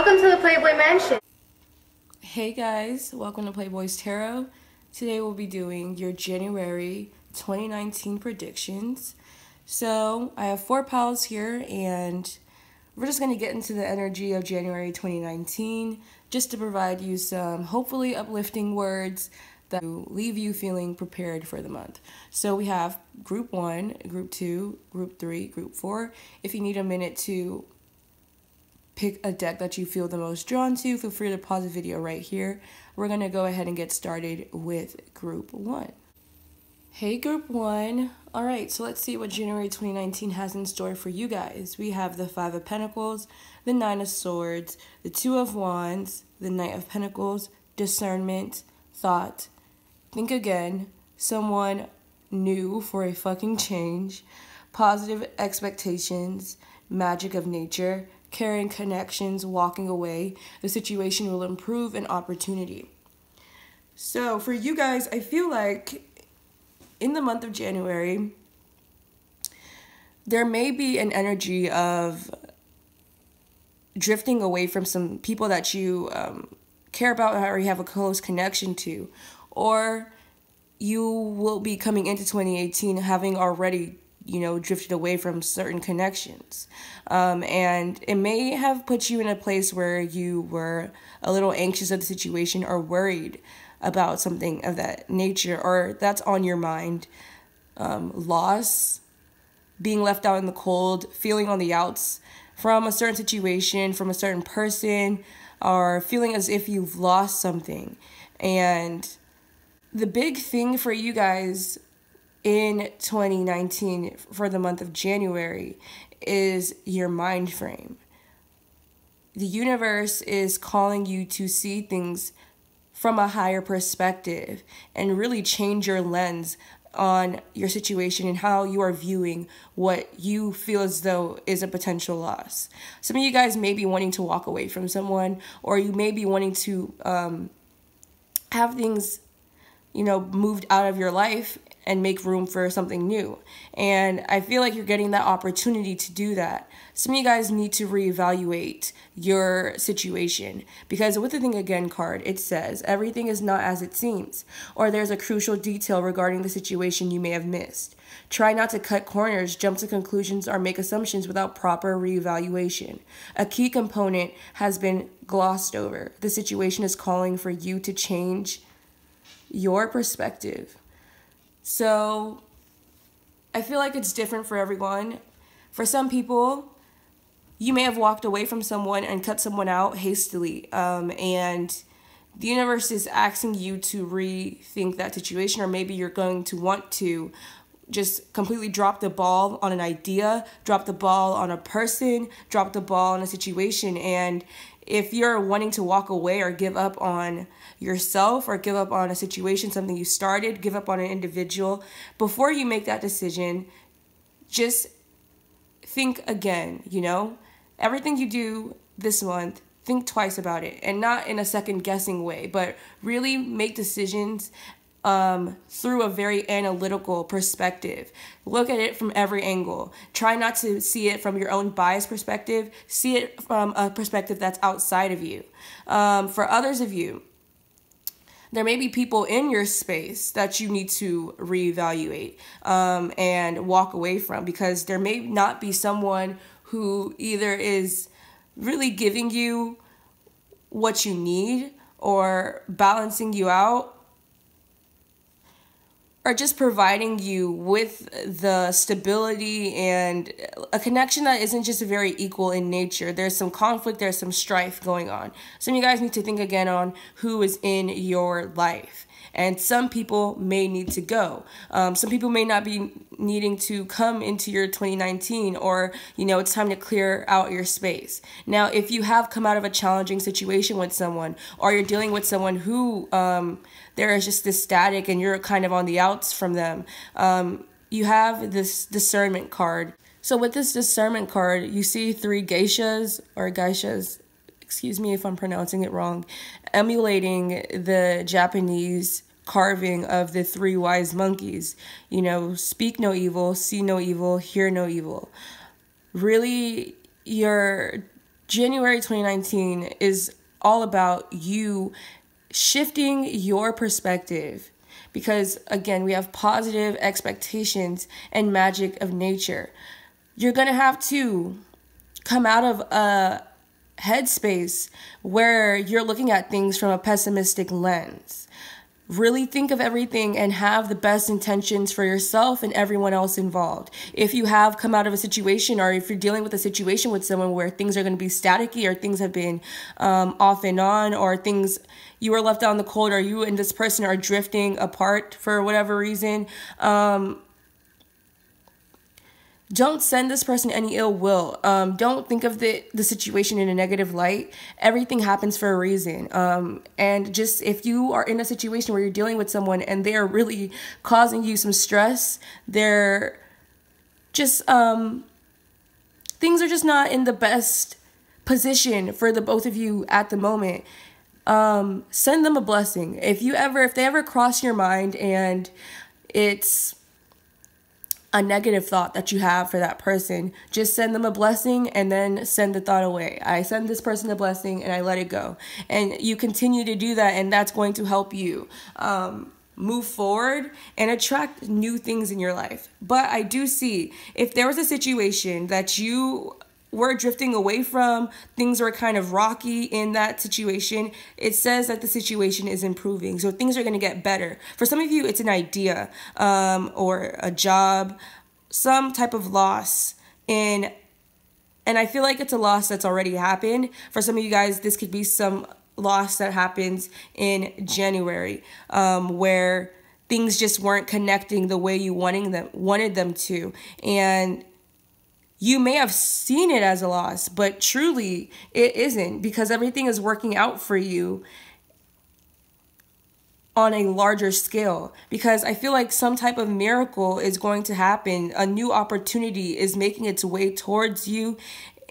Welcome to the Playboy Mansion. Hey guys, welcome to Playboy's Tarot. Today we'll be doing your January 2019 predictions. So I have 4 piles here and we're just going to get into the energy of January 2019 just to provide you some hopefully uplifting words that will leave you feeling prepared for the month. So we have group 1, group 2, group 3, group 4. If you need a minute to pick a deck that you feel the most drawn to, feel free to pause the video right here. We're going to go ahead and get started with group 1. Hey group 1. Alright, so let's see what January 2019 has in store for you guys. We have the 5 of Pentacles, the 9 of Swords, the 2 of Wands, the Knight of Pentacles, discernment, thought, think again, someone new for a fucking change, positive expectations, magic of nature, caring connections, walking away, the situation will improve, and opportunity. So for you guys, I feel like in the month of January, there may be an energy of drifting away from some people that you care about or you have a close connection to, or you will be coming into 2018 having already drifted away from certain connections. And it may have put you in a place where you were a little anxious of the situation or worried about something of that nature, or that's on your mind. Loss, being left out in the cold, feeling on the outs from a certain situation, from a certain person, or feeling as if you've lost something. And the big thing for you guys in 2019 for the month of January is your mind frame. The universe is calling you to see things from a higher perspective and really change your lens on your situation and how you are viewing what you feel as though is a potential loss. Some of you guys may be wanting to walk away from someone, or you may be wanting to have things moved out of your life and make room for something new. And I feel like you're getting that opportunity to do that. Some of you guys need to reevaluate your situation, because with the Think Again card, it says everything is not as it seems, or there's a crucial detail regarding the situation you may have missed. Try not to cut corners, jump to conclusions, or make assumptions without proper reevaluation. A key component has been glossed over. The situation is calling for you to change your perspective. So I feel like it's different for everyone. For some people, you may have walked away from someone and cut someone out hastily, and the universe is asking you to rethink that situation, or maybe you're going to want to just completely drop the ball on an idea, drop the ball on a person, drop the ball on a situation. And if you're wanting to walk away or give up on yourself or give up on a situation, something you started, give up on an individual, before you make that decision, just think again, Everything you do this month, think twice about it, and not in a second guessing way, but really make decisions through a very analytical perspective. Look at it from every angle. Try not to see it from your own biased perspective. See it from a perspective that's outside of you. For others of you, there may be people in your space that you need to reevaluate and walk away from, because there may not be someone who either is really giving you what you need or balancing you out, or just providing you with the stability and a connection that isn't just very equal in nature. There's some conflict, there's some strife going on. Some of you guys need to think again on who is in your life. And some people may need to go. Some people may not be needing to come into your 2019, or, it's time to clear out your space. Now, if you have come out of a challenging situation with someone, or you're dealing with someone who there is just this static and you're kind of on the outs from them, you have this discernment card. So with this discernment card, you see 3 geishas, excuse me if I'm pronouncing it wrong, emulating the Japanese carving of the 3 wise monkeys. Speak no evil, see no evil, hear no evil. Really, you're January 2019 is all about you shifting your perspective. Because again, we have positive expectations and magic of nature. You're going to have to come out of a headspace where you're looking at things from a pessimistic lens. Really think of everything and have the best intentions for yourself and everyone else involved. If you have come out of a situation, or if you're dealing with a situation with someone where things are going to be staticky, or things have been off and on, or things you were left out in the cold, or you and this person are drifting apart for whatever reason, don't send this person any ill will. Don't think of the situation in a negative light. Everything happens for a reason. And just if you are in a situation where you're dealing with someone and they're really causing you some stress, they're just, things are just not in the best position for the both of you at the moment. Send them a blessing. If they ever cross your mind and it's a negative thought that you have for that person, just send them a blessing and then send the thought away. I send this person a blessing and I let it go. And you continue to do that, and that's going to help you move forward and attract new things in your life. But I do see, if there was a situation that you were drifting away from, things were kind of rocky in that situation, it says that the situation is improving. So things are going to get better. For some of you, it's an idea or a job, some type of loss and I feel like it's a loss that's already happened. For some of you guys, this could be some loss that happens in January, where things just weren't connecting the way you wanted them to. And you may have seen it as a loss, but truly it isn't, because everything is working out for you on a larger scale. Because I feel like some type of miracle is going to happen. A new opportunity is making its way towards you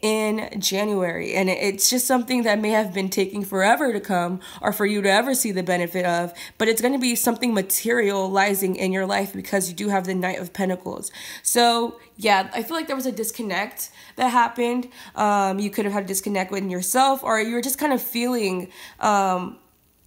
in January. And it's just something that may have been taking forever to come, or for you to ever see the benefit of, but it's going to be something materializing in your life, because you do have the Knight of Pentacles. So yeah, I feel like there was a disconnect that happened. You could have had a disconnect with yourself, or you were just kind of feeling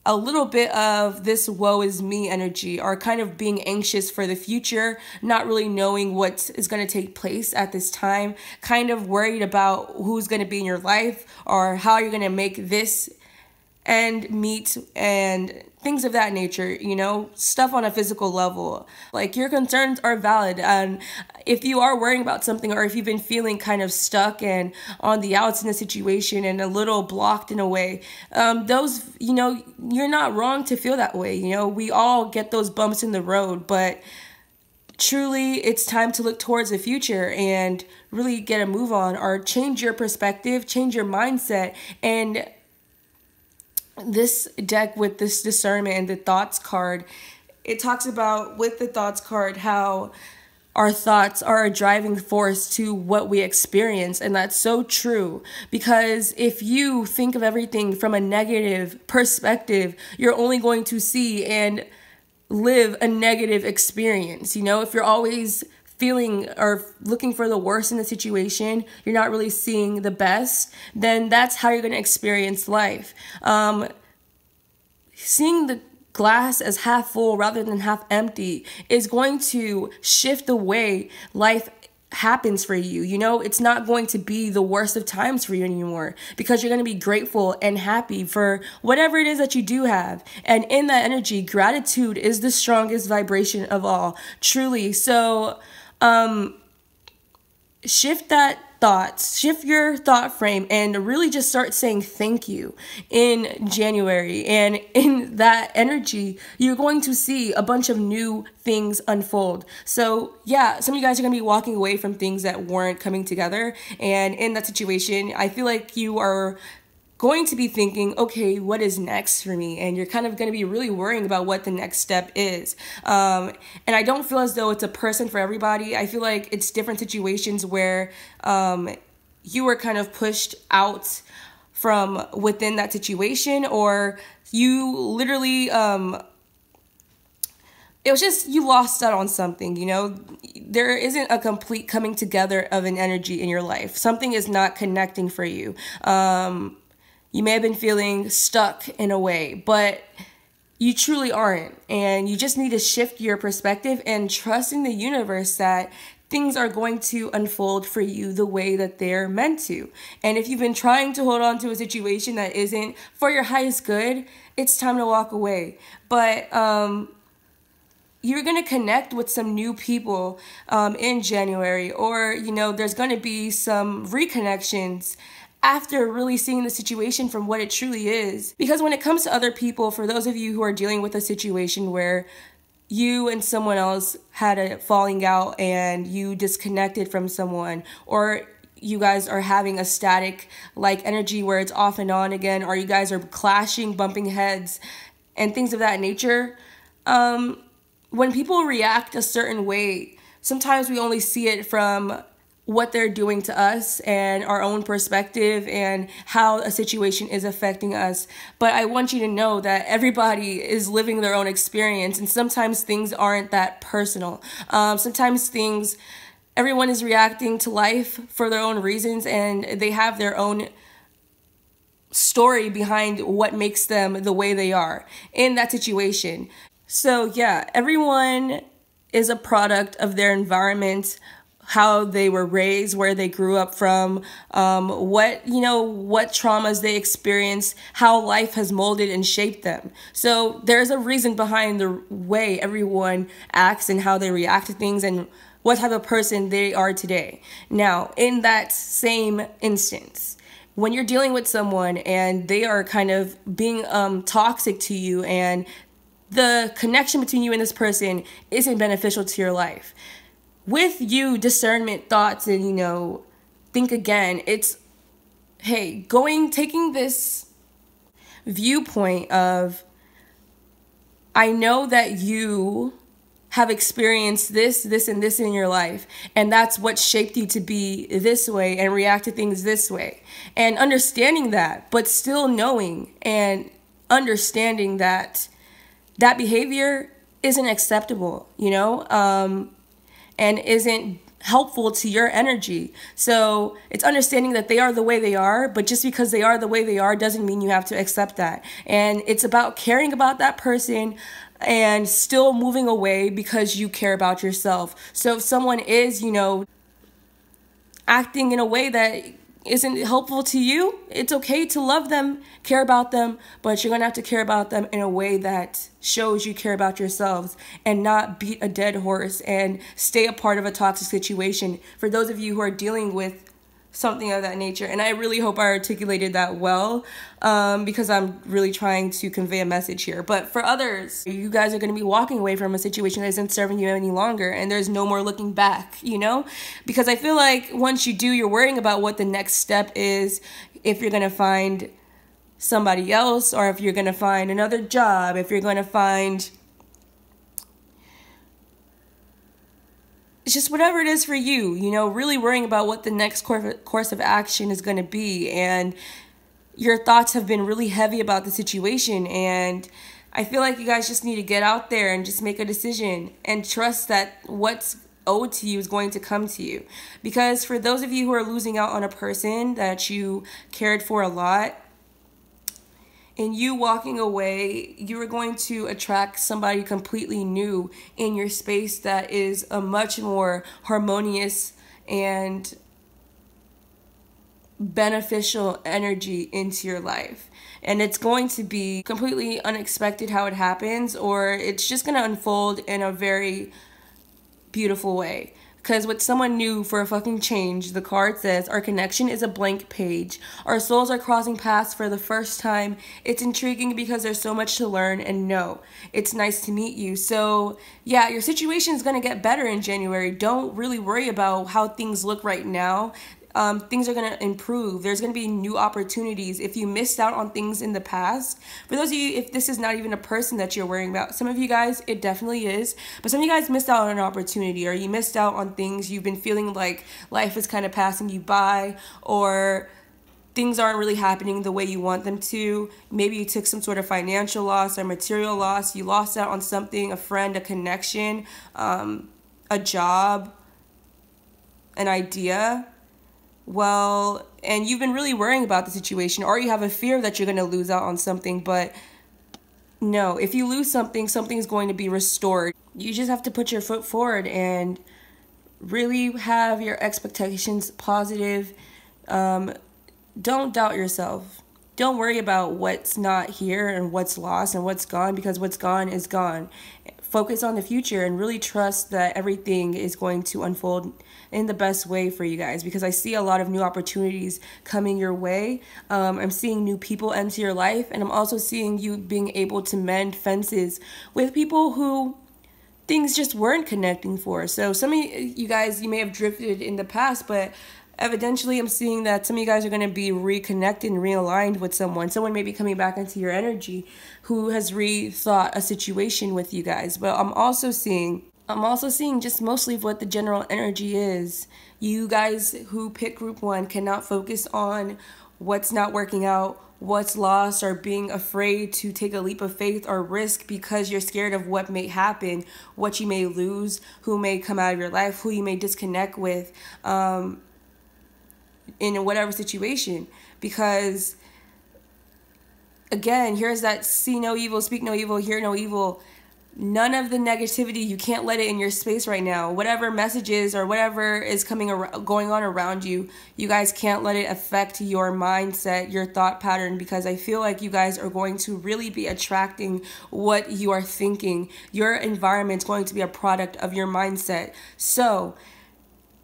a little bit of this woe is me energy, or kind of being anxious for the future, not really knowing what is going to take place at this time, kind of worried about who's going to be in your life, or how you're going to make this end meet, and things of that nature, you know, stuff on a physical level. Like, your concerns are valid. And if you are worrying about something, or if you've been feeling kind of stuck and on the outs in a situation and a little blocked in a way, those, you know, you're not wrong to feel that way. You know, we all get those bumps in the road, but truly it's time to look towards the future and really get a move on, or change your perspective, change your mindset. And this deck with this discernment and the thoughts card, it talks about, with the thoughts card, how our thoughts are a driving force to what we experience. And that's so true, because if you think of everything from a negative perspective, you're only going to see and live a negative experience. You know, if you're always feeling or looking for the worst in the situation, you're not really seeing the best, then that's how you're going to experience life. Seeing the glass as half full rather than half empty is going to shift the way life happens for you. You know, it's not going to be the worst of times for you anymore, because you're going to be grateful and happy for whatever it is that you do have. And in that energy, gratitude is the strongest vibration of all, truly. So shift that thoughts, shift your thought frame, and really just start saying thank you in January. And in that energy, you're going to see a bunch of new things unfold. So yeah, some of you guys are going to be walking away from things that weren't coming together. And in that situation, I feel like you are going to be thinking, okay, what is next for me? And you're kind of going to be really worrying about what the next step is. And I don't feel as though it's a person for everybody. I feel like it's different situations where you were kind of pushed out from within that situation, or you literally it was just, you lost out on something, you know? There isn't a complete coming together of an energy in your life. Something is not connecting for you. You may have been feeling stuck in a way, but you truly aren't. And you just need to shift your perspective and trust in the universe that things are going to unfold for you the way that they're meant to. And if you've been trying to hold on to a situation that isn't for your highest good, it's time to walk away. But you're going to connect with some new people in January, or, you know, there's going to be some reconnections after really seeing the situation from what it truly is. Because when it comes to other people, for those of you who are dealing with a situation where you and someone else had a falling out and you disconnected from someone, or you guys are having a static like energy where it's off and on again, or you guys are clashing, bumping heads, and things of that nature, when people react a certain way, sometimes we only see it from what they're doing to us and our own perspective and how a situation is affecting us. But I want you to know that everybody is living their own experience, and sometimes things aren't that personal. Sometimes everyone is reacting to life for their own reasons, and they have their own story behind what makes them the way they are in that situation. So yeah, everyone is a product of their environment, how they were raised, where they grew up from, what traumas they experienced, how life has molded and shaped them. So there's a reason behind the way everyone acts and how they react to things and what type of person they are today. Now, in that same instance, when you're dealing with someone and they are kind of being toxic to you, and the connection between you and this person isn't beneficial to your life, with you discernment thoughts and, you know, think again, it's, hey, taking this viewpoint of, I know that you have experienced this, and this in your life, and that's what shaped you to be this way and react to things this way. And understanding that, but still knowing and understanding that that behavior isn't acceptable, you know, and isn't helpful to your energy. So it's understanding that they are the way they are, but just because they are the way they are doesn't mean you have to accept that. And it's about caring about that person and still moving away because you care about yourself. So if someone is, you know, acting in a way that isn't helpful to you, it's okay to love them, care about them, but you're gonna have to care about them in a way that shows you care about yourselves, and not beat a dead horse and stay a part of a toxic situation for those of you who are dealing with something of that nature. And I really hope I articulated that well, because I'm really trying to convey a message here. But for others, you guys are going to be walking away from a situation that isn't serving you any longer, and there's no more looking back, you know? Because I feel like once you do, you're worrying about what the next step is, if you're going to find somebody else, or if you're going to find another job, if you're going to find, it's just whatever it is for you, you know, really worrying about what the next course of action is going to be. And your thoughts have been really heavy about the situation. And I feel like you guys just need to get out there and just make a decision and trust that what's owed to you is going to come to you. Because for those of you who are losing out on a person that you cared for a lot, and you walking away, you are going to attract somebody completely new in your space that is a much more harmonious and beneficial energy into your life. And it's going to be completely unexpected how it happens, or it's just going to unfold in a very beautiful way. Because with someone new for a fucking change, the card says, our connection is a blank page. Our souls are crossing paths for the first time. It's intriguing because there's so much to learn and know. It's nice to meet you. So yeah, your situation is going to get better in January. Don't really worry about how things look right now. Things are going to improve. There's going to be new opportunities. If you missed out on things in the past, for those of you, if this is not even a person that you're worrying about, some of you guys, it definitely is, but some of you guys missed out on an opportunity, or you missed out on things. You've been feeling like life is kind of passing you by, or things aren't really happening the way you want them to. Maybe you took some sort of financial loss or material loss. You lost out on something, a friend, a connection, a job, an idea. Well, and you've been really worrying about the situation, or you have a fear that you're going to lose out on something. But no, if you lose something, something's going to be restored. You just have to put your foot forward and really have your expectations positive. Don't doubt yourself. Don't worry about what's not here and what's lost and what's gone, because what's gone is gone. Focus on the future and really trust that everything is going to unfold in the best way for you guys, because I see a lot of new opportunities coming your way. I'm seeing new people enter your life, and I'm also seeing you being able to mend fences with people who things just weren't connecting for. So some of you guys, you may have drifted in the past, but evidently I'm seeing that some of you guys are going to be reconnected and realigned with someone. Someone may be coming back into your energy who has rethought a situation with you guys. But I'm also seeing just mostly what the general energy is. You guys who pick group 1 cannot focus on what's not working out, what's lost, or being afraid to take a leap of faith or risk because you're scared of what may happen, what you may lose, who may come out of your life, who you may disconnect with in whatever situation. Because again, here's that see no evil, speak no evil, hear no evil. None of the negativity, you can't let it in your space right now. Whatever messages or whatever is going on around you, you guys can't let it affect your mindset, your thought pattern, because I feel like you guys are going to really be attracting what you are thinking. Your environment's going to be a product of your mindset. So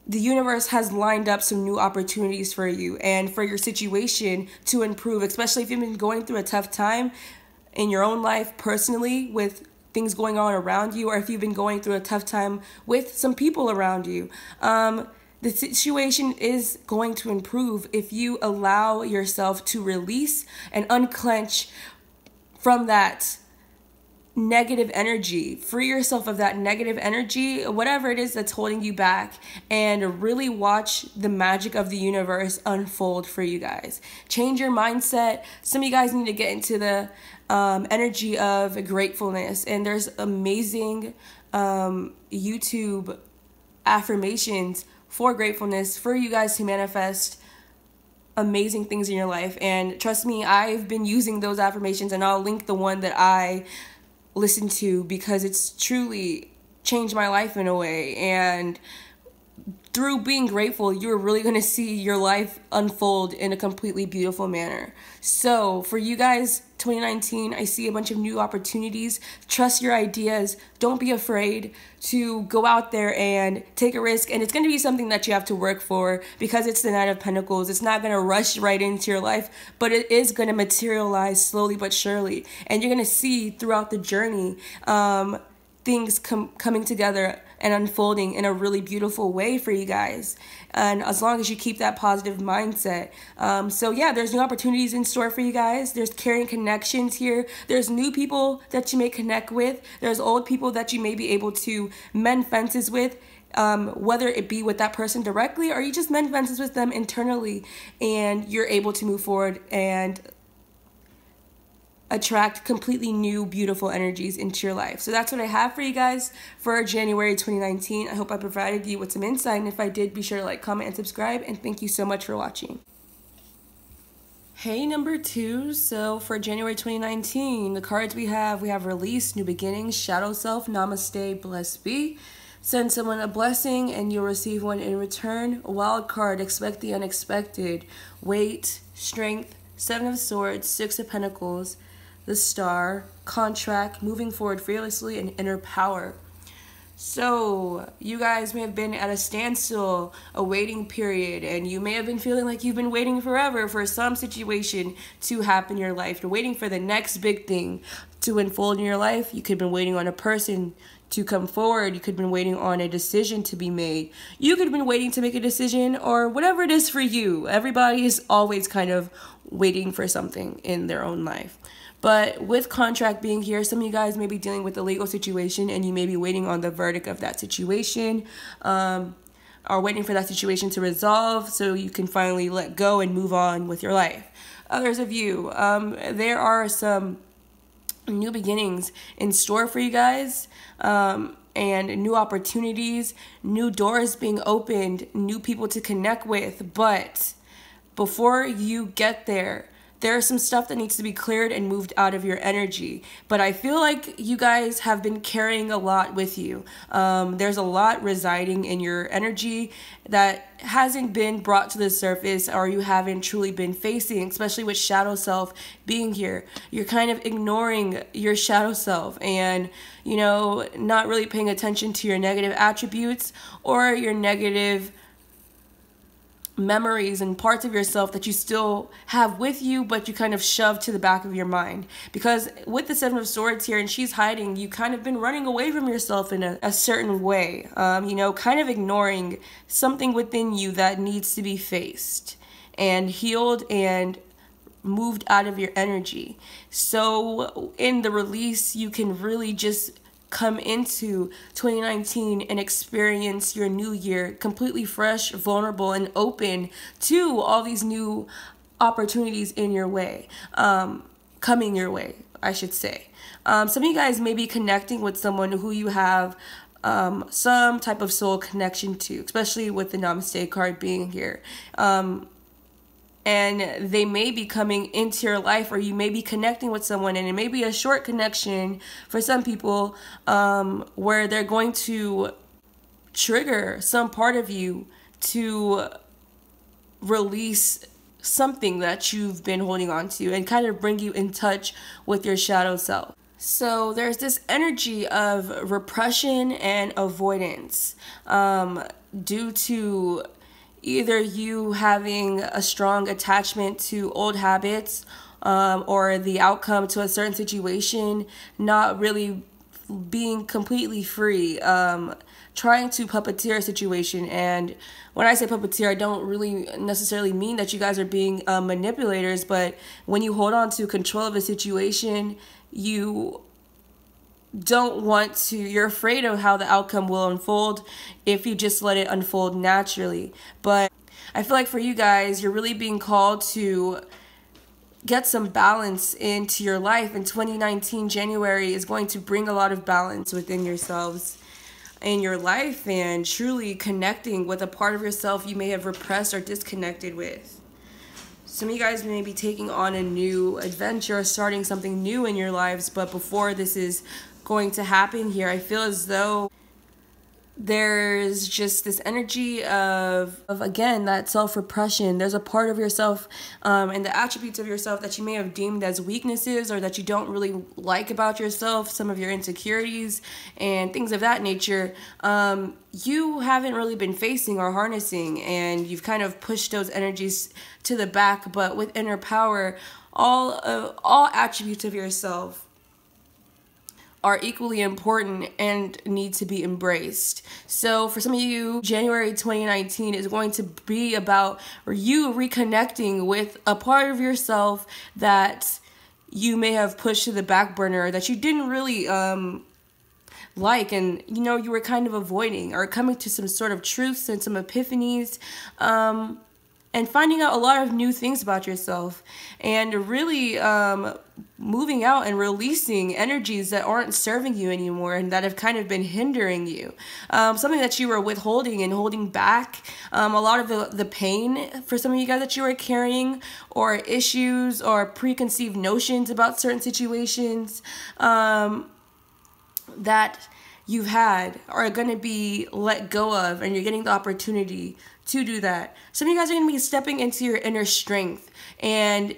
the universe has lined up some new opportunities for you and for your situation to improve, especially if you've been going through a tough time in your own life personally with things going on around you, or if you've been going through a tough time with some people around you. The situation is going to improve if you allow yourself to release and unclench from that negative energy. Free yourself of that negative energy, whatever it is that's holding you back, and really watch the magic of the universe unfold for you guys. Change your mindset. Some of you guys need to get into the energy of gratefulness, and there's amazing YouTube affirmations for gratefulness for you guys to manifest amazing things in your life. And trust me, I've been using those affirmations, and I'll link the one that I listen to, because it's truly changed my life in a way. And through being grateful, you're really going to see your life unfold in a completely beautiful manner. So for you guys, 2019, I see a bunch of new opportunities. Trust your ideas. Don't be afraid to go out there and take a risk. And it's going to be something that you have to work for, because it's the Knight of Pentacles. It's not going to rush right into your life, but it is going to materialize slowly but surely. And you're going to see throughout the journey things coming together and unfolding in a really beautiful way for you guys. And as long as you keep that positive mindset. So yeah, there's new opportunities in store for you guys. There's caring connections here. There's new people that you may connect with. There's old people that you may be able to mend fences with, whether it be with that person directly, or you just mend fences with them internally, and you're able to move forward and attract completely new, beautiful energies into your life. So that's what I have for you guys for January 2019. I hope I provided you with some insight, and if I did, be sure to like, comment, and subscribe, and thank you so much for watching. Hey, number 2, so for January 2019, the cards we have Release, New Beginnings, Shadow Self, Namaste, Blessed Be. Send someone a blessing and you'll receive one in return. Wild card, Expect the Unexpected, Wait, Strength, 7 of Swords, 6 of Pentacles, the Star, Contract, Moving Forward Fearlessly, and Inner Power. So you guys may have been at a standstill, a waiting period, and you may have been feeling like you've been waiting forever for some situation to happen in your life. You're waiting for the next big thing to unfold in your life. You could have been waiting on a person to come forward. You could have been waiting on a decision to be made. You could have been waiting to make a decision, or whatever it is for you. Everybody is always kind of waiting for something in their own life. But with Contract being here, some of you guys may be dealing with a legal situation, and you may be waiting on the verdict of that situation. are waiting for that situation to resolve so you can finally let go and move on with your life. Others of you, there are some new beginnings in store for you guys, and new opportunities, new doors being opened, new people to connect with. But before you get there, there's some stuff that needs to be cleared and moved out of your energy. But I feel like you guys have been carrying a lot with you. There's a lot residing in your energy that hasn't been brought to the surface, or you haven't truly been facing, especially with shadow self being here. You're kind of ignoring your shadow self and, you know, not really paying attention to your negative attributes or your negative memories and parts of yourself that you still have with you, but you kind of shove to the back of your mind. Because with the Seven of Swords here, and she's hiding, you kind of been running away from yourself in a certain way, you know, kind of ignoring something within you that needs to be faced and healed and moved out of your energy. So in the release, you can really just come into 2019 and experience your new year completely fresh, vulnerable, and open to all these new opportunities in your way, coming your way, I should say. Some of you guys may be connecting with someone who you have some type of soul connection to, especially with the Namaste card being here. And they may be coming into your life, or you may be connecting with someone, and it may be a short connection for some people, where they're going to trigger some part of you to release something that you've been holding on to and kind of bring you in touch with your shadow self. So there's this energy of repression and avoidance, due to either you having a strong attachment to old habits, or the outcome to a certain situation, not really being completely free, trying to puppeteer a situation. And when I say puppeteer, I don't really necessarily mean that you guys are being manipulators, but when you hold on to control of a situation, you don't want to, you're afraid of how the outcome will unfold if you just let it unfold naturally. But I feel like for you guys, you're really being called to get some balance into your life. And 2019 January is going to bring a lot of balance within yourselves in your life, and truly connecting with a part of yourself you may have repressed or disconnected with. Some of you guys may be taking on a new adventure, starting something new in your lives, but before this is going to happen here, I feel as though there's just this energy of again, that self-repression. There's a part of yourself, and the attributes of yourself that you may have deemed as weaknesses, or that you don't really like about yourself, some of your insecurities and things of that nature, you haven't really been facing or harnessing, and you've kind of pushed those energies to the back. But with inner power, all attributes of yourself are equally important and need to be embraced. So for some of you, January 2019 is going to be about you reconnecting with a part of yourself that you may have pushed to the back burner, that you didn't really like, and you know, you were kind of avoiding, or coming to some sort of truths and some epiphanies, and finding out a lot of new things about yourself, and really moving out and releasing energies that aren't serving you anymore and that have kind of been hindering you. Something that you were withholding and holding back, a lot of the pain for some of you guys that you were carrying, or issues or preconceived notions about certain situations that you've had are going to be let go of, and you're getting the opportunity to do that. Some of you guys are going to be stepping into your inner strength, and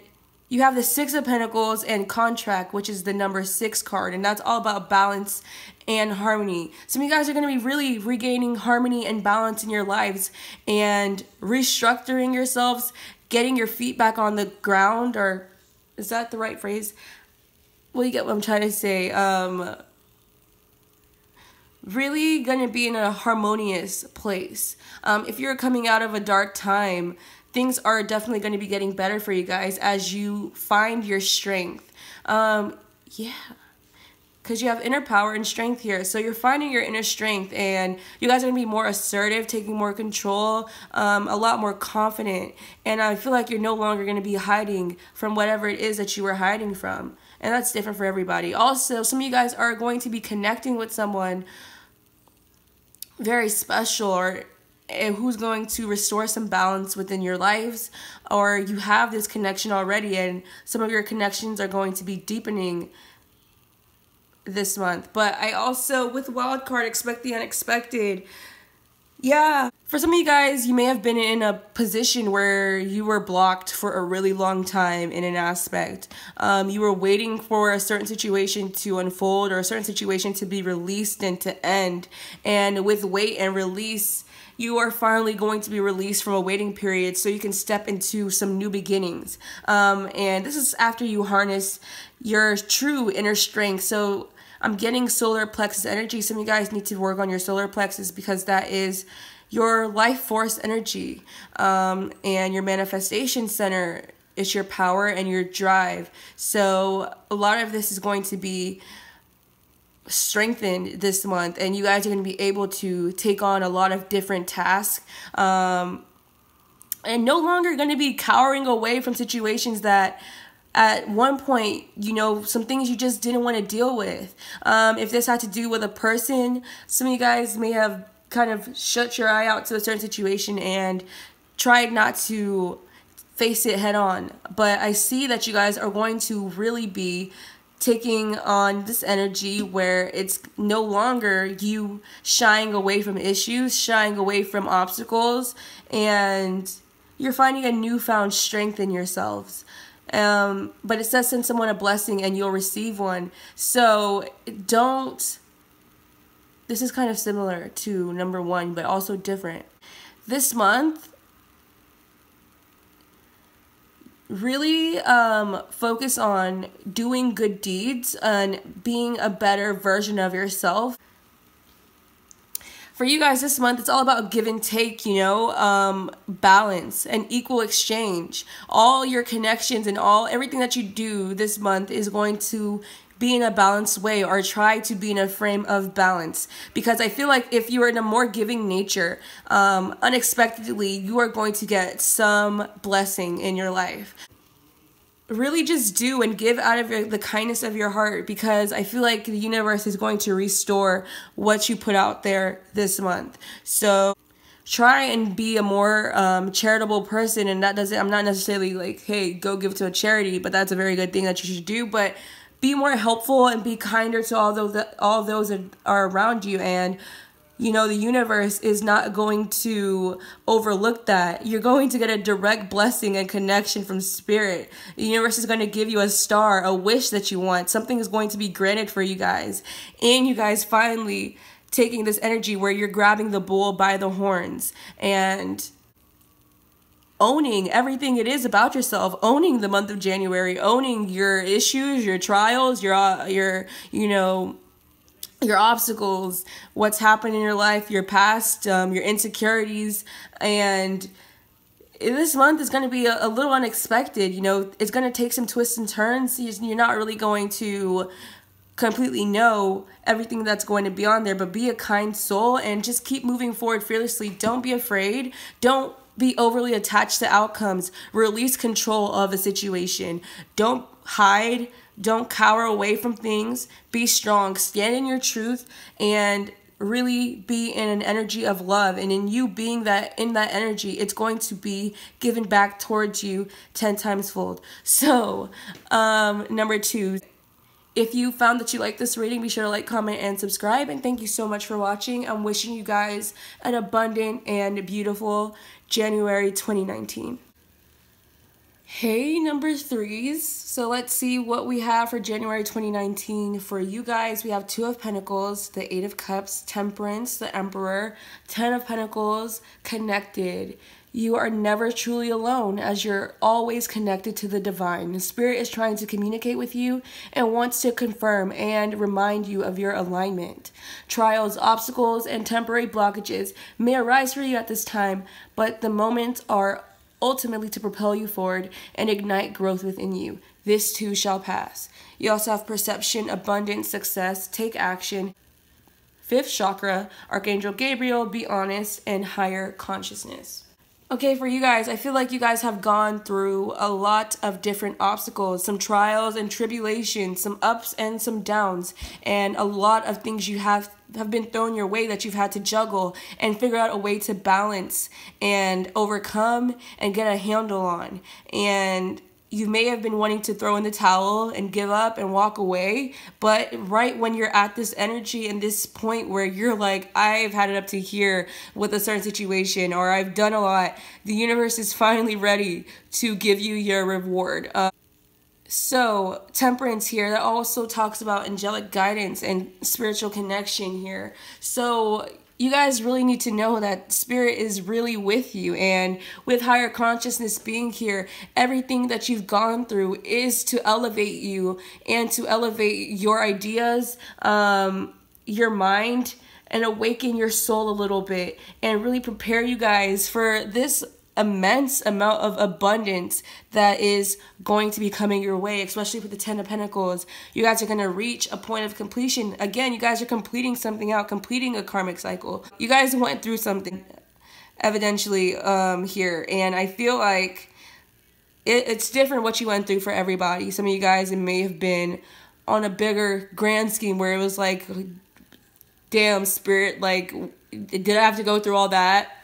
you have the Six of Pentacles and contract, which is the number 6 card, and that's all about balance and harmony. Some of you guys are going to be really regaining harmony and balance in your lives, and restructuring yourselves, getting your feet back on the ground, or is that the right phrase? Well, you get what I'm trying to say. Really going to be in a harmonious place. If you're coming out of a dark time, things are definitely going to be getting better for you guys as you find your strength. Yeah. because you have inner power and strength here. So you're finding your inner strength, and you guys are going to be more assertive, taking more control, a lot more confident. And I feel like you're no longer going to be hiding from whatever it is that you were hiding from. And that's different for everybody. Also, some of you guys are going to be connecting with someone very special, or who's going to restore some balance within your lives, or you have this connection already, and some of your connections are going to be deepening this month. But I also, with wild card, expect the unexpected. Yeah, for some of you guys, you may have been in a position where you were blocked for a really long time in an aspect. You were waiting for a certain situation to unfold, or a certain situation to be released and to end. And with wait and release, you are finally going to be released from a waiting period, so you can step into some new beginnings. And this is after you harness your true inner strength. So I'm getting solar plexus energy. Some of you guys need to work on your solar plexus, because that is your life force energy. And your manifestation center is your power and your drive. So a lot of this is going to be strengthened this month, and you guys are going to be able to take on a lot of different tasks. And no longer going to be cowering away from situations that at one point, you know, some things you just didn't want to deal with. If this had to do with a person, some of you guys may have kind of shut your eye out to a certain situation and tried not to face it head on. But I see that you guys are going to really be taking on this energy where it's no longer you shying away from issues, shying away from obstacles, and you're finding a newfound strength in yourselves. But it says send someone a blessing and you'll receive one. So don't, this is kind of similar to number one, but also different. This month, really focus on doing good deeds and being a better version of yourself. For you guys this month, it's all about give and take, you know, balance and equal exchange. All your connections and everything that you do this month is going to be in a balanced way, or try to be in a frame of balance. Because I feel like if you are in a more giving nature, unexpectedly, you are going to get some blessing in your life. Really just do and give out of the kindness of your heart, because I feel like the universe is going to restore what you put out there this month. So try and be a more charitable person, and that doesn't, I'm not necessarily like, hey, go give to a charity, but that's a very good thing that you should do. But be more helpful and be kinder to all those that are around you. And you know, the universe is not going to overlook that. You're going to get a direct blessing and connection from spirit. The universe is going to give you a star, a wish that you want. Something is going to be granted for you guys. And you guys finally taking this energy where you're grabbing the bull by the horns and owning everything it is about yourself, owning the month of January, owning your issues, your trials, your you know, your obstacles, what's happened in your life, your past, your insecurities. And this month is going to be a little unexpected. You know, it's going to take some twists and turns. You're not really going to completely know everything that's going to be on there, but be a kind soul and just keep moving forward fearlessly. Don't be afraid. Don't be overly attached to outcomes. Release control of a situation. Don't hide. Don't cower away from things. Be strong. Stand in your truth and really be in an energy of love. And in you being that, in that energy, it's going to be given back towards you 10 times fold. So, number 2, if you found that you like this reading, be sure to like, comment, and subscribe. And thank you so much for watching. I'm wishing you guys an abundant and beautiful January 2019. Hey, number 3s. So let's see what we have for January 2019. For you guys, we have 2 of Pentacles, the 8 of Cups, Temperance, the Emperor, 10 of Pentacles, connected. You are never truly alone, as you're always connected to the divine. The Spirit is trying to communicate with you and wants to confirm and remind you of your alignment. Trials, obstacles, and temporary blockages may arise for you at this time, but the moments are ultimately to propel you forward and ignite growth within you. This too shall pass. You also have perception, abundance, success, take action. Fifth chakra, Archangel Gabriel, be honest, and higher consciousness. Okay, for you guys, I feel like you guys have gone through a lot of different obstacles, some trials and tribulations, some ups and some downs, and a lot of things you have been thrown your way that you've had to juggle and figure out a way to balance and overcome and get a handle on. And you may have been wanting to throw in the towel and give up and walk away, but right when you're at this energy and this point where you're like, I've had it up to here with a certain situation, or I've done a lot, the universe is finally ready to give you your reward. So temperance here, that also talks about angelic guidance and spiritual connection here. So you guys really need to know that spirit is really with you, and with higher consciousness being here, everything that you've gone through is to elevate you and to elevate your ideas, your mind, and awaken your soul a little bit and really prepare you guys for this immense amount of abundance that is going to be coming your way, especially with the Ten of Pentacles. You guys are going to reach a point of completion. Again, you guys are completing something out, completing a karmic cycle. You guys went through something evidently here, and I feel like it's different what you went through for everybody. Some of you guys, it may have been on a bigger grand scheme where it was like, damn, spirit, like, did I have to go through all that?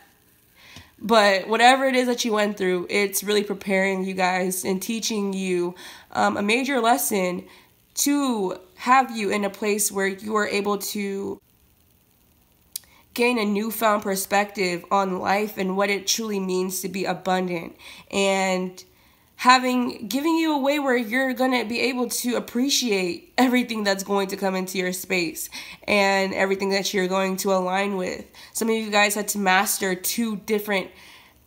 But whatever it is that you went through, it's really preparing you guys and teaching you a major lesson to have you in a place where you are able to gain a newfound perspective on life and what it truly means to be abundant, and giving you a way where you're going to be able to appreciate everything that's going to come into your space and everything that you're going to align with. Some of you guys had to master two different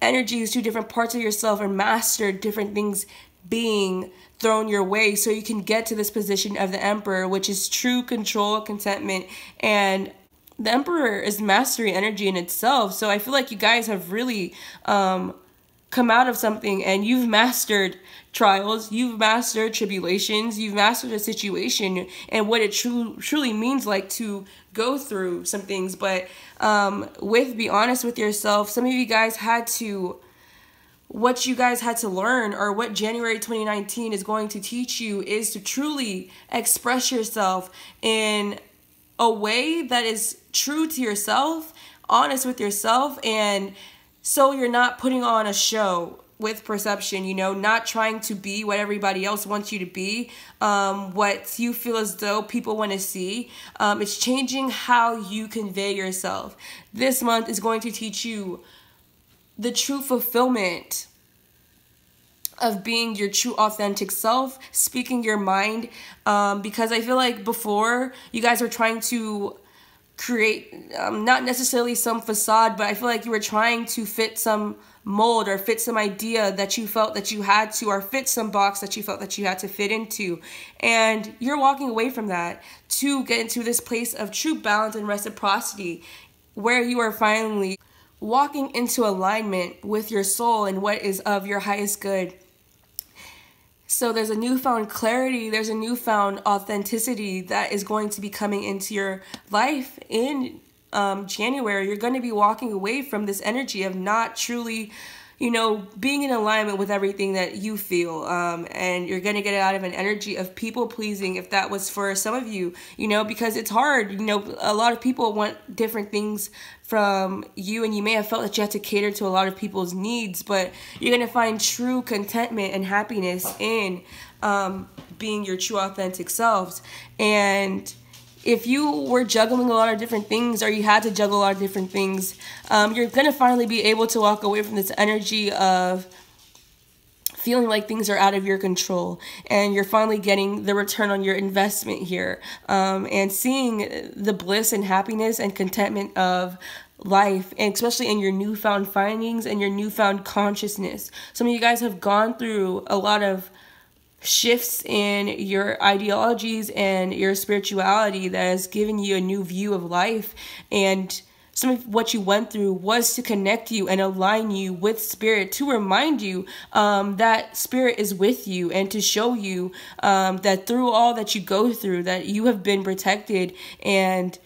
energies, two different parts of yourself, and master different things being thrown your way so you can get to this position of the Emperor, which is true control, contentment, and the Emperor is mastery energy in itself. So I feel like you guys have really come out of something, and you've mastered trials, you've mastered tribulations, you've mastered a situation and what it truly means like to go through some things. But be honest with yourself, some of you guys what you guys had to learn, or what January 2019 is going to teach you, is to truly express yourself in a way that is true to yourself, honest with yourself, and so you're not putting on a show with perception, not trying to be what everybody else wants you to be, what you feel as though people want to see. It's changing how you convey yourself. This month is going to teach you the true fulfillment of being your true authentic self, speaking your mind, because I feel like before you guys were trying to create not necessarily some facade, but I feel like you were trying to fit some mold or fit some idea that you felt that you had to, or fit some box that you felt that you had to fit into. And you're walking away from that to get into this place of true balance and reciprocity, where you are finally walking into alignment with your soul and what is of your highest good. So there's a newfound clarity, there's a newfound authenticity that is going to be coming into your life in January. You're going to be walking away from this energy of not truly, being in alignment with everything that you feel. And you're going to get out of an energy of people pleasing, if that was for some of you, because it's hard. A lot of people want different things from you, and you may have felt that you had to cater to a lot of people's needs, but you're going to find true contentment and happiness in being your true authentic selves. And if you were juggling a lot of different things, or you had to juggle a lot of different things, you're going to finally be able to walk away from this energy of feeling like things are out of your control, and you're finally getting the return on your investment here, and seeing the bliss and happiness and contentment of life, and especially in your newfound findings and your newfound consciousness. Some of you guys have gone through a lot of shifts in your ideologies and your spirituality that has given you a new view of life, and some of what you went through was to connect you and align you with spirit, to remind you that spirit is with you, and to show you that through all that you go through, that you have been protected and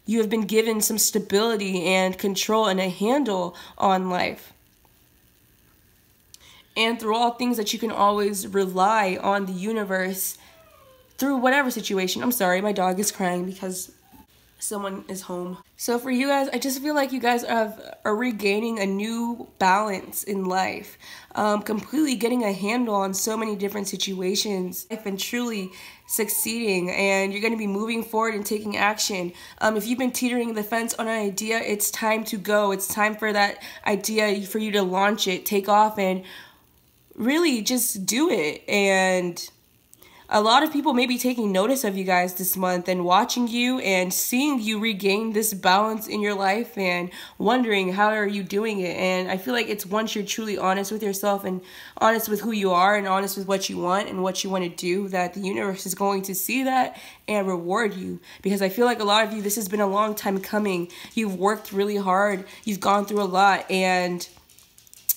you have been given some stability and control and a handle on life. And through all things, that you can always rely on the universe through whatever situation. I'm sorry, my dog is crying because someone is home. So for you guys, I just feel like you guys are regaining a new balance in life, completely getting a handle on so many different situations and truly succeeding, and you're going to be moving forward and taking action. If you've been teetering the fence on an idea, it's time to go. It's time for that idea for you to launch it, take off, and really just do it. And a lot of people may be taking notice of you guys this month and watching you and seeing you regain this balance in your life and wondering how are you doing it. And I feel like it's once you're truly honest with yourself and honest with who you are and honest with what you want and what you want to do, that the universe is going to see that and reward you. Because I feel like a lot of you, this has been a long time coming. You've worked really hard. You've gone through a lot, and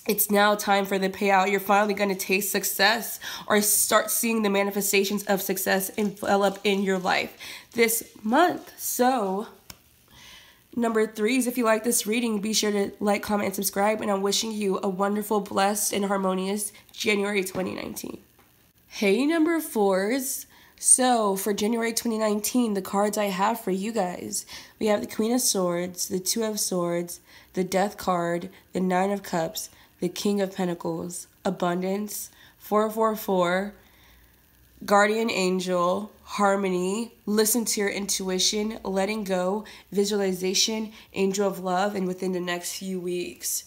it's now time for the payout. You're finally going to taste success, or start seeing the manifestations of success envelop in your life this month. So, number 3 is, if you like this reading, be sure to like, comment, and subscribe. And I'm wishing you a wonderful, blessed, and harmonious January 2019. Hey, number 4s. So, for January 2019, the cards I have for you guys, we have the Queen of Swords, the Two of Swords, the Death card, the Nine of Cups, the King of Pentacles, Abundance, 444, Guardian Angel, Harmony, Listen to your intuition, Letting go, Visualization, Angel of Love, and within the next few weeks.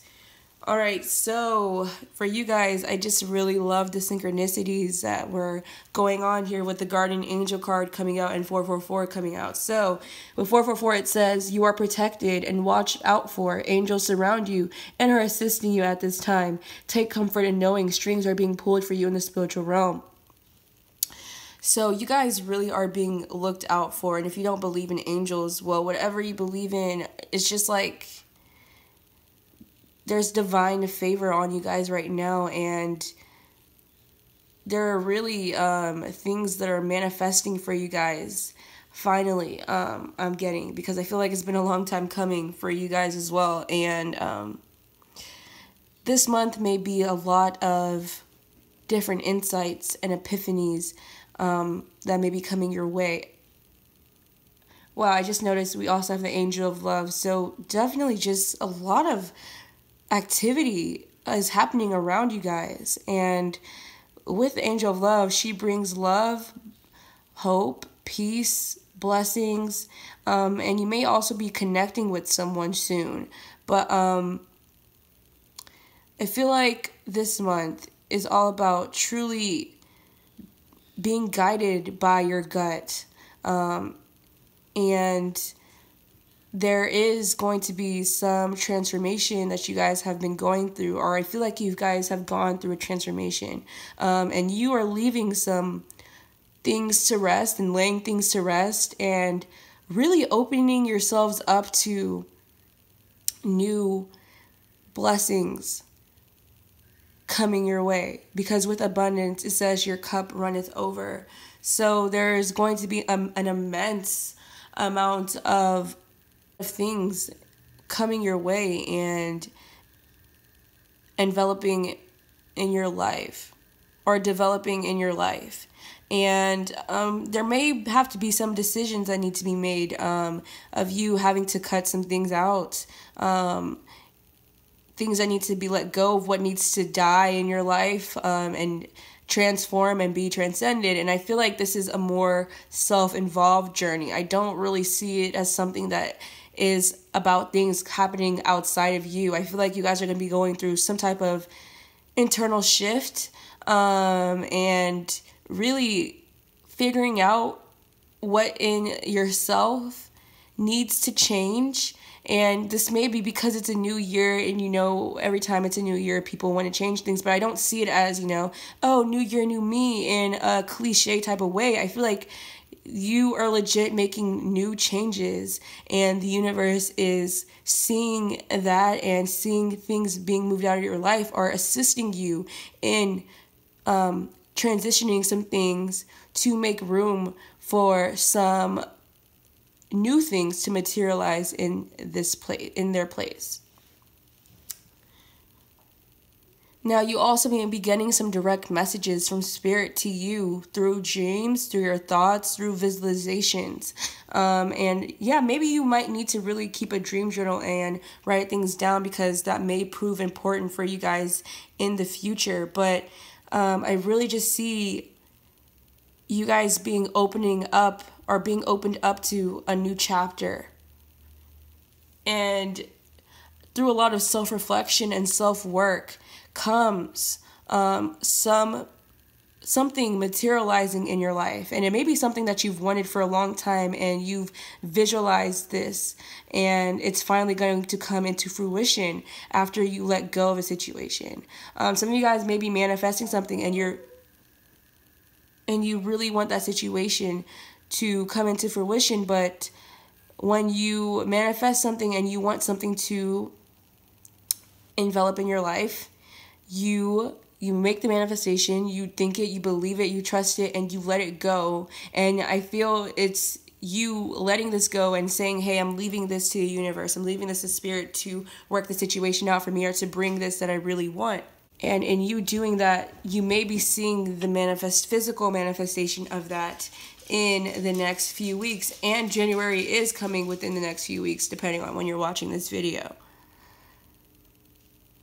All right, so for you guys, I just really love the synchronicities that were going on here with the Guardian Angel card coming out and 444 coming out. So with 444, it says, you are protected and watched out for. Angels surround you and are assisting you at this time. Take comfort in knowing strings are being pulled for you in the spiritual realm. So you guys really are being looked out for. And if you don't believe in angels, well, whatever you believe in, it's just like there's divine favor on you guys right now, and there are really things that are manifesting for you guys finally. I'm getting, because I feel like it's been a long time coming for you guys as well. And this month may be a lot of different insights and epiphanies that may be coming your way. Wow, I just noticed we also have the Angel of Love. So definitely just a lot of activity is happening around you guys. And with the Angel of Love, she brings love, hope, peace, blessings, and you may also be connecting with someone soon. But I feel like this month is all about truly being guided by your gut, and there is going to be some transformation that you guys have been going through, or I feel like you guys have gone through a transformation, and you are leaving some things to rest and laying things to rest and really opening yourselves up to new blessings coming your way. Because with abundance, it says your cup runneth over. So there's going to be an immense amount of things coming your way and enveloping in your life, or developing in your life. And there may have to be some decisions that need to be made, of you having to cut some things out, things that need to be let go of, what needs to die in your life, and transform and be transcended. And I feel like this is a more self-involved journey. I don't really see it as something that is about things happening outside of you. I feel like you guys are going to be going through some type of internal shift, and really figuring out what in yourself needs to change. And this may be because it's a new year, and every time it's a new year, people want to change things, but I don't see it as, oh, new year, new me in a cliche type of way. I feel like you are legit making new changes, and the universe is seeing that and seeing things being moved out of your life, or assisting you in transitioning some things to make room for some new things to materialize in this place, in their place. Now, you also may be getting some direct messages from Spirit to you through dreams, through your thoughts, through visualizations. And yeah, maybe you might need to really keep a dream journal and write things down, because that may prove important for you guys in the future. But I really just see you guys being opened up to a new chapter. And through a lot of self-reflection and self-work comes something materializing in your life. And it may be something that you've wanted for a long time, and you've visualized this, and it's finally going to come into fruition after you let go of a situation. Some of you guys may be manifesting something, and you really want that situation to come into fruition, but when you manifest something and you want something to envelop in your life, you make the manifestation, you think it, you believe it, you trust it, and you let it go. And I feel it's you letting this go and saying, hey, I'm leaving this to the universe, I'm leaving this to Spirit to work the situation out for me, or to bring this that I really want. And in you doing that, you may be seeing the physical manifestation of that in the next few weeks. And January is coming within the next few weeks, depending on when you're watching this video.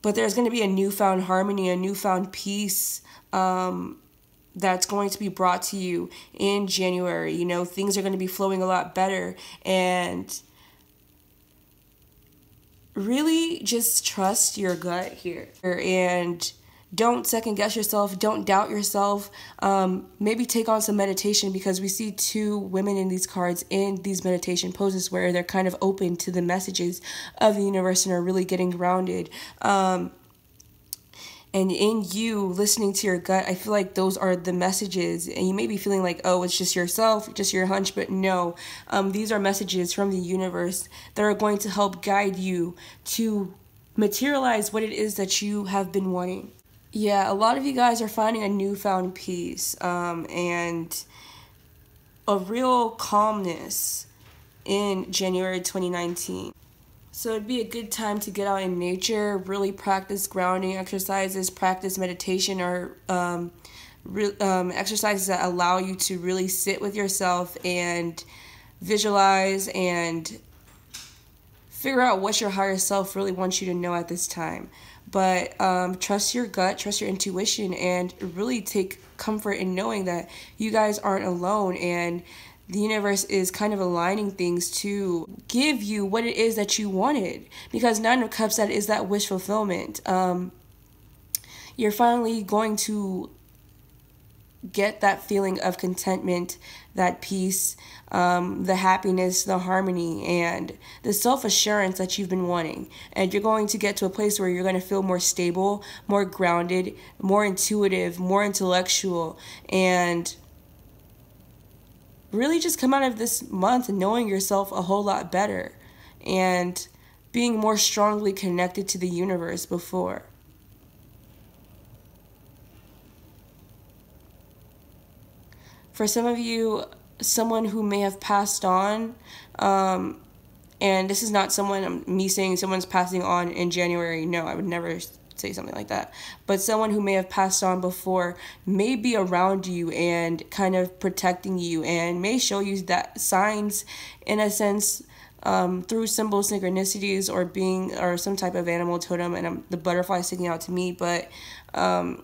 But there's going to be a newfound harmony, a newfound peace that's going to be brought to you in January. You know, things are going to be flowing a lot better. And really just trust your gut here. And don't second guess yourself. Don't doubt yourself. Maybe take on some meditation, because we see two women in these cards in these meditation poses where they're kind of open to the messages of the universe and are really getting grounded. And in you listening to your gut, I feel like those are the messages. And you may be feeling like, oh, it's just yourself, just your hunch. But no, these are messages from the universe that are going to help guide you to materialize what it is that you have been wanting. Yeah, a lot of you guys are finding a newfound peace and a real calmness in January 2019. So it'd be a good time to get out in nature, really practice grounding exercises, practice meditation, or exercises that allow you to really sit with yourself and visualize and figure out what your higher self really wants you to know at this time. But trust your gut, trust your intuition, and really take comfort in knowing that you guys aren't alone, and the universe is kind of aligning things to give you what it is that you wanted. Because Nine of Cups, that is that wish fulfillment. You're finally going to get that feeling of contentment, that peace, the happiness, the harmony, and the self-assurance that you've been wanting. And you're going to get to a place where you're going to feel more stable, more grounded, more intuitive, more intellectual, and really just come out of this month knowing yourself a whole lot better and being more strongly connected to the universe before. For some of you, someone who may have passed on, and this is not me saying someone's passing on in January. No, I would never say something like that. But someone who may have passed on before may be around you and kind of protecting you, and may show you that signs, in a sense, through symbol synchronicities, or some type of animal totem, and the butterfly sticking out to me. But some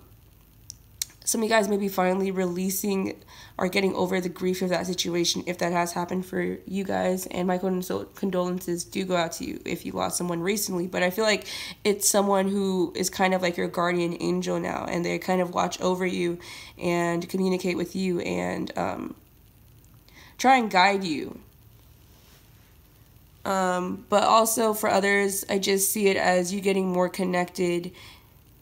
of you guys may be finally releasing or getting over the grief of that situation, if that has happened for you guys. And my condolences do go out to you if you lost someone recently. But I feel like it's someone who is kind of like your guardian angel now, and they kind of watch over you and communicate with you and try and guide you. But also for others, I just see it as you getting more connected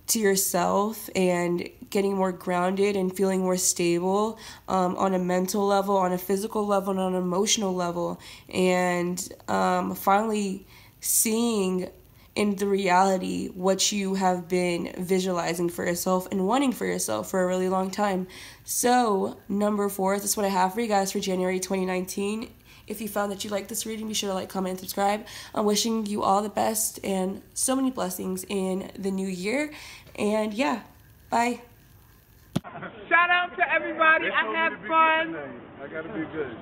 to yourself and getting more grounded and feeling more stable on a mental level, on a physical level, and on an emotional level. And finally seeing in the reality what you have been visualizing for yourself and wanting for yourself for a really long time. So, number 4, that's what I have for you guys for January 2019. If you found that you liked this reading, be sure to like, comment, and subscribe. I'm wishing you all the best and so many blessings in the new year. And yeah, bye. Shout out to everybody. I had fun. I gotta be good.